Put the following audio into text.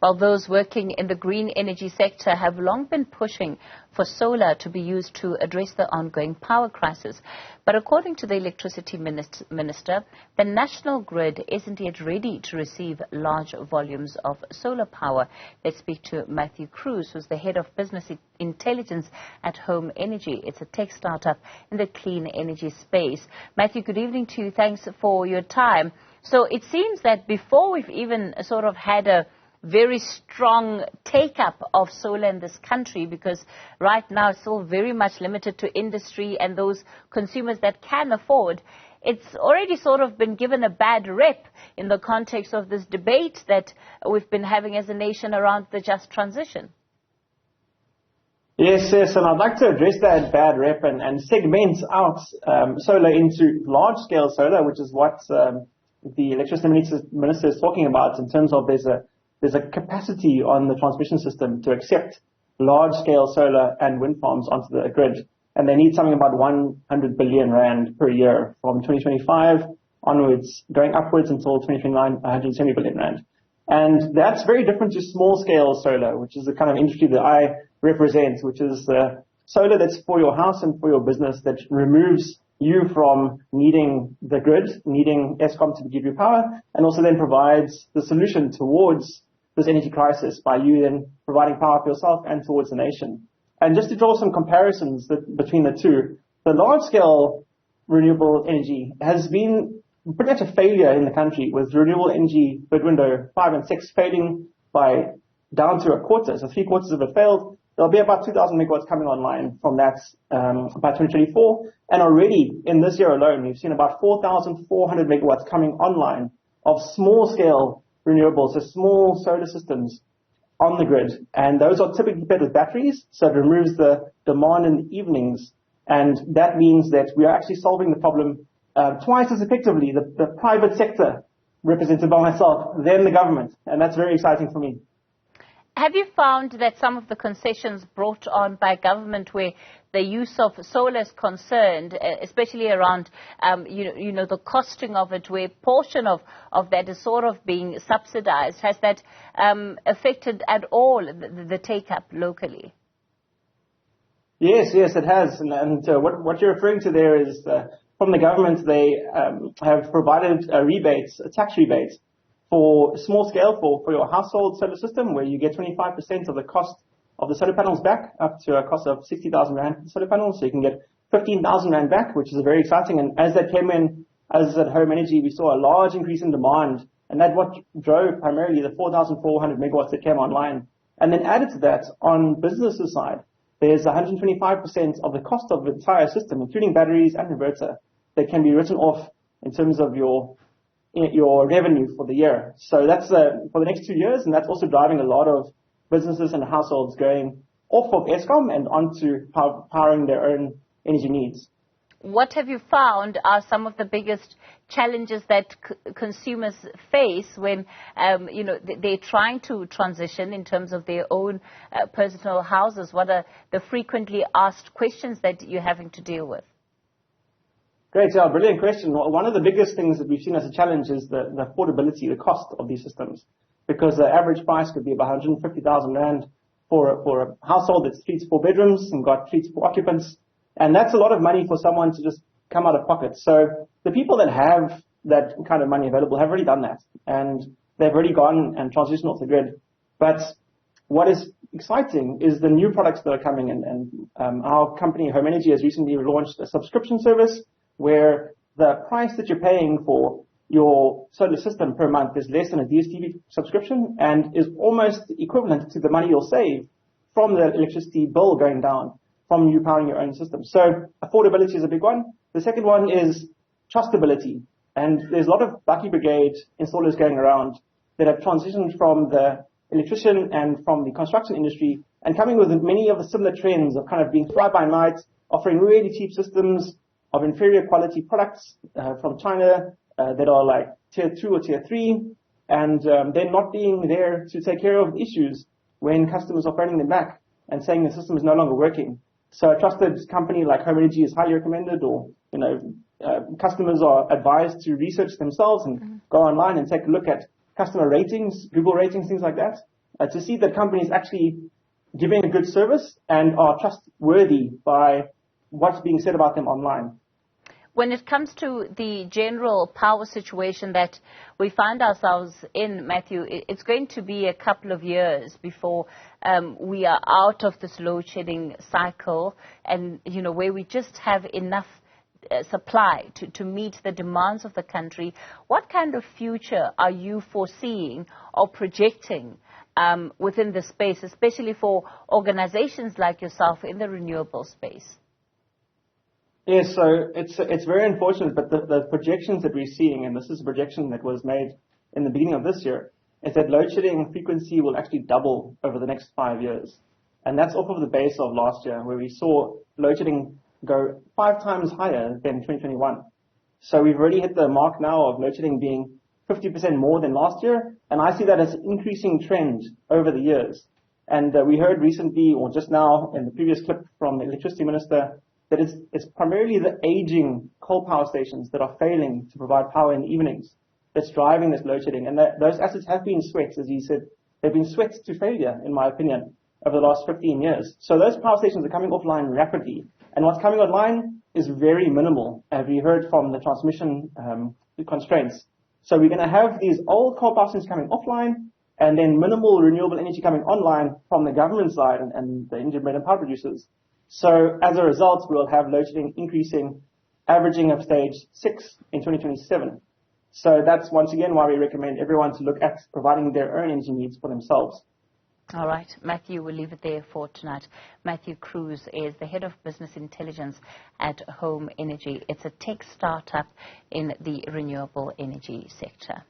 While those working in the green energy sector have long been pushing for solar to be used to address the ongoing power crisis. But according to the electricity minister, the national grid isn't yet ready to receive large volumes of solar power. Let's speak to Matthew Cruz, who's the head of business intelligence at Hohm Energy. It's a tech startup in the clean energy space. Matthew, good evening to you. Thanks for your time. So it seems that before we've even sort of had a very strong take-up of solar in this country, because right now it's still very much limited to industry and those consumers that can afford, it's already sort of been given a bad rep in the context of this debate that we've been having as a nation around the just transition. Yes, and I'd like to address that bad rep and segment out solar into large-scale solar, which is what the electricity minister is talking about in terms of there's a capacity on the transmission system to accept large-scale solar and wind farms onto the grid. And they need something about 100 billion rand per year from 2025 onwards, going upwards until 2029, 170 billion rand. And that's very different to small-scale solar, which is the kind of industry that I represent, which is solar that's for your house and for your business, that removes you from needing the grid, needing Eskom to give you power, and also then provides the solution towards this energy crisis by you then providing power for yourself and towards the nation. And just to draw some comparisons between the two, the large-scale renewable energy has been pretty much a failure in the country, with renewable energy bid window 5 and 6 failing by down to a quarter. So 3/4 of it failed. There'll be about 2,000 megawatts coming online from that by 2024. And already in this year alone, we've seen about 4,400 megawatts coming online of small-scale renewables, so small solar systems on the grid. And those are typically paired with batteries, so it removes the demand in the evenings. And that means that we are actually solving the problem twice as effectively, the private sector, represented by myself, than the government. And that's very exciting for me. Have you found that some of the concessions brought on by government where the use of solar is concerned, especially around, the costing of it, where a portion of that is sort of being subsidized, has that affected at all the take-up locally? Yes, it has. And what you're referring to there is from the government, they have provided rebates, a tax rebate, for small scale, for your household solar system, where you get 25% of the cost of the solar panels back, up to a cost of 60,000 rand for the solar panels. So you can get 15,000 rand back, which is very exciting. And as that came in, as at Hohm Energy, we saw a large increase in demand. And that what drove primarily the 4,400 megawatts that came online. And then added to that, on businesses side, there's 125% of the cost of the entire system, including batteries and inverter, that can be written off in terms of your revenue for the year. So that's for the next 2 years, and that's also driving a lot of businesses and households going off of Eskom and onto powering their own energy needs. What have you found are some of the biggest challenges that consumers face when, they're trying to transition in terms of their own personal houses? What are the frequently asked questions that you're having to deal with? Great, yeah, brilliant question. One of the biggest things that we've seen as a challenge is the affordability, the cost of these systems, because the average price could be about 150,000 rand for a household that's 3 to 4 bedrooms and got 3 to 4 occupants, and that's a lot of money for someone to just come out of pocket. So the people that have that kind of money available have already done that, and they've already gone and transitioned off the grid. But what is exciting is the new products that are coming in, and our company, Hohm Energy, has recently launched a subscription service where the price that you're paying for your solar system per month is less than a DStv subscription and is almost equivalent to the money you'll save from the electricity bill going down from you powering your own system. So affordability is a big one. The second one is trustability. And there's a lot of Bucky Brigade installers going around that have transitioned from the electrician and from the construction industry and coming with many of the similar trends of kind of being fly-by-night, offering really cheap systems, of inferior quality products from China that are like tier 2 or tier 3, and then not being there to take care of issues when customers are phoning them back and saying the system is no longer working. So a trusted company like Hohm Energy is highly recommended, or customers are advised to research themselves and go online and take a look at customer ratings, Google ratings, things like that. to see that companies actually giving a good service and are trustworthy by what's being said about them online. When it comes to the general power situation that we find ourselves in, Matthew, it's going to be a couple of years before we are out of this load shedding cycle, and where we just have enough supply to meet the demands of the country. What kind of future are you foreseeing or projecting within the space, especially for organizations like yourself in the renewable space? Yes, so it's very unfortunate, but the projections that we're seeing, and this is a projection that was made in the beginning of this year, is that load shedding frequency will actually double over the next 5 years. And that's off of the base of last year, where we saw load shedding go 5 times higher than 2021. So we've already hit the mark now of load shedding being 50% more than last year, and I see that as an increasing trend over the years. And we heard recently, or just now in the previous clip from the electricity minister, that it's primarily the aging coal power stations that are failing to provide power in the evenings that's driving this load shedding. And those assets have been swept, as he said. They've been swept to failure, in my opinion, over the last 15 years. So those power stations are coming offline rapidly. And what's coming online is very minimal, as we heard from the transmission constraints. So we're going to have these old coal power stations coming offline, and then minimal renewable energy coming online from the government side and the independent power producers. So as a result, we'll have load shedding increasing, averaging of stage 6 in 2027. So that's once again why we recommend everyone to look at providing their own energy needs for themselves. All right, Matthew, we'll leave it there for tonight. Matthew Cruz is the head of business intelligence at Hohm Energy. It's a tech startup in the renewable energy sector.